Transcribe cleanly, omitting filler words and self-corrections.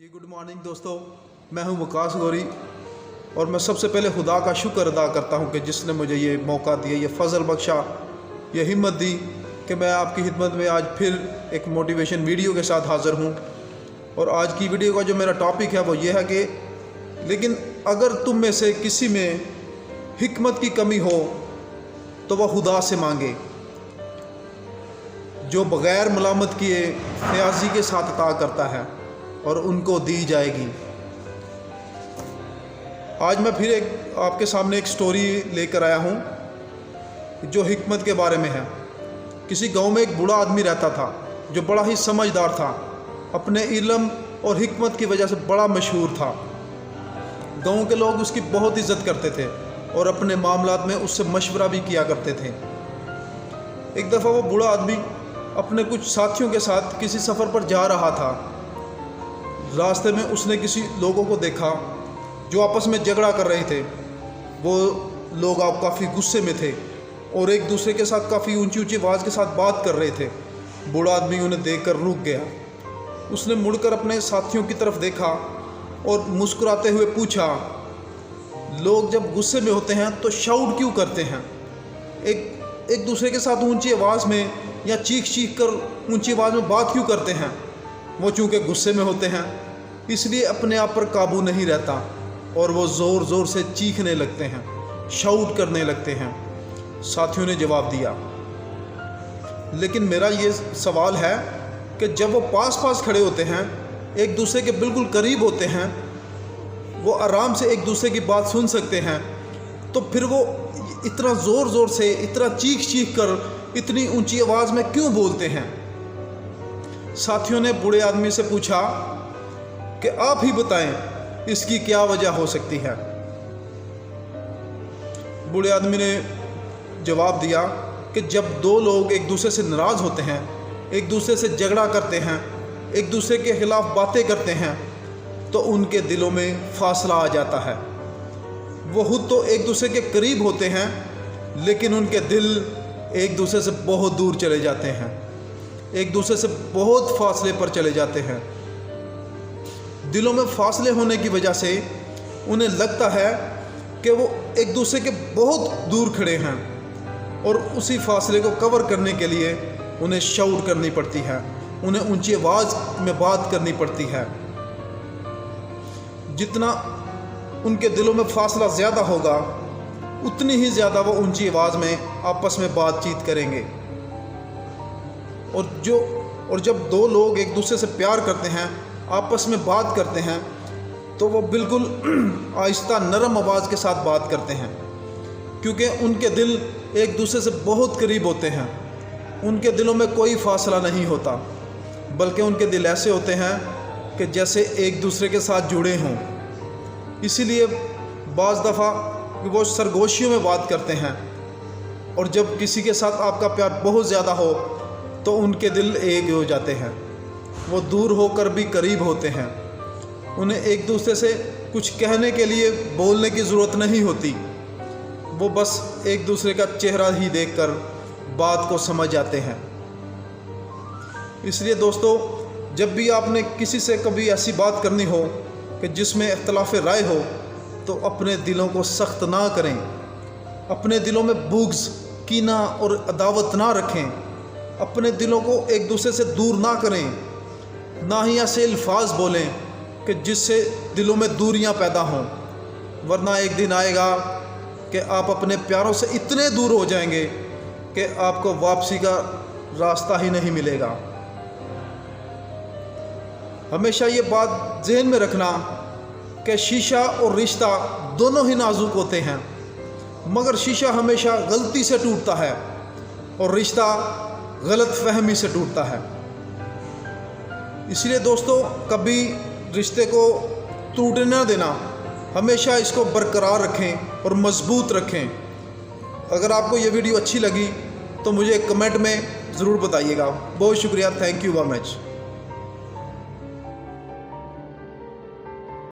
जी good morning दोस्तों, मैं हूं वकास गौरी और मैं सबसे पहले खुदा का शुक्र अदा करता हूं कि जिसने मुझे ये मौका दिया, ये फ़ज़ल बख्शा, ये हिम्मत दी कि मैं आपकी खिदमत में आज फिर एक मोटिवेशन वीडियो के साथ हाज़िर हूं। और आज की वीडियो का जो मेरा टॉपिक है वो ये है कि लेकिन अगर तुम में से किसी में हिकमत की कमी हो तो वह खुदा से मांगे, जो बग़ैर मलामत किए फ़याज़ी के साथ अता करता है और उनको दी जाएगी। आज मैं फिर आपके सामने एक स्टोरी लेकर आया हूँ जो हिकमत के बारे में है। किसी गांव में एक बूढ़ा आदमी रहता था जो बड़ा ही समझदार था, अपने इल्म और हिकमत की वजह से बड़ा मशहूर था। गांव के लोग उसकी बहुत इज़्ज़त करते थे और अपने मामलात में उससे मशवरा भी किया करते थे। एक दफ़ा वो बूढ़ा आदमी अपने कुछ साथियों के साथ किसी सफ़र पर जा रहा था। रास्ते में उसने किसी लोगों को देखा जो आपस में झगड़ा कर रहे थे। वो लोग आप काफ़ी गुस्से में थे और एक दूसरे के साथ काफ़ी ऊंची ऊंची आवाज़ के साथ बात कर रहे थे। बूढ़ा आदमी उन्हें देखकर रुक गया। उसने मुड़कर अपने साथियों की तरफ देखा और मुस्कुराते हुए पूछा, लोग जब गुस्से में होते हैं तो शाउट क्यों करते हैं? एक दूसरे के साथ ऊंची आवाज़ में या चीख कर ऊंची आवाज़ में बात क्यों करते हैं? वो चूँकि गुस्से में होते हैं इसलिए अपने आप पर काबू नहीं रहता और वो ज़ोर ज़ोर से चीखने लगते हैं, शाउट करने लगते हैं। साथियों ने जवाब दिया, लेकिन मेरा ये सवाल है कि जब वो पास खड़े होते हैं, एक दूसरे के बिल्कुल करीब होते हैं, वो आराम से एक दूसरे की बात सुन सकते हैं, तो फिर वो इतना ज़ोर से, इतना चीख कर, इतनी ऊंची आवाज़ में क्यों बोलते हैं? साथियों ने बूढ़े आदमी से पूछा कि आप ही बताएं इसकी क्या वजह हो सकती है। बूढ़े आदमी ने जवाब दिया कि जब दो लोग एक दूसरे से नाराज़ होते हैं, एक दूसरे से झगड़ा करते हैं, एक दूसरे के खिलाफ बातें करते हैं, तो उनके दिलों में फासला आ जाता है। वो खुद तो एक दूसरे के करीब होते हैं लेकिन उनके दिल एक दूसरे से बहुत दूर चले जाते हैं, एक दूसरे से बहुत फासले पर चले जाते हैं। दिलों में फासले होने की वजह से उन्हें लगता है कि वो एक दूसरे के बहुत दूर खड़े हैं और उसी फासले को कवर करने के लिए उन्हें शाउट करनी पड़ती है, उन्हें ऊंची आवाज़ में बात करनी पड़ती है। जितना उनके दिलों में फासला ज़्यादा होगा उतनी ही ज़्यादा वो ऊंची आवाज़ में आपस में बातचीत करेंगे। और जब दो लोग एक दूसरे से प्यार करते हैं, आपस में बात करते हैं, तो वो बिल्कुल आहिस्ता नरम आवाज़ के साथ बात करते हैं, क्योंकि उनके दिल एक दूसरे से बहुत करीब होते हैं। उनके दिलों में कोई फासला नहीं होता, बल्कि उनके दिल ऐसे होते हैं कि जैसे एक दूसरे के साथ जुड़े हों। इसीलिए बाज़ दफ़ा वो सरगोशियों में बात करते हैं, और जब किसी के साथ आपका प्यार बहुत ज़्यादा हो तो उनके दिल एक हो जाते हैं। वो दूर होकर भी करीब होते हैं। उन्हें एक दूसरे से कुछ कहने के लिए बोलने की ज़रूरत नहीं होती, वो बस एक दूसरे का चेहरा ही देखकर बात को समझ जाते हैं। इसलिए दोस्तों, जब भी आपने किसी से कभी ऐसी बात करनी हो कि जिसमें इख्तिलाफ़ राय हो, तो अपने दिलों को सख्त ना करें, अपने दिलों में बुग़्ज़, कीना और अदावत ना रखें, अपने दिलों को एक दूसरे से दूर ना करें, ना ही ऐसे अल्फाज बोलें कि जिससे दिलों में दूरियां पैदा हों। वरना एक दिन आएगा कि आप अपने प्यारों से इतने दूर हो जाएंगे कि आपको वापसी का रास्ता ही नहीं मिलेगा। हमेशा ये बात ज़हन में रखना कि शीशा और रिश्ता दोनों ही नाजुक होते हैं, मगर शीशा हमेशा गलती से टूटता है और रिश्ता गलत फहमी से टूटता है। इसलिए दोस्तों, कभी रिश्ते को टूटने न देना, हमेशा इसको बरकरार रखें और मज़बूत रखें। अगर आपको ये वीडियो अच्छी लगी तो मुझे कमेंट में ज़रूर बताइएगा। बहुत शुक्रिया, थैंक यू वेरी मच।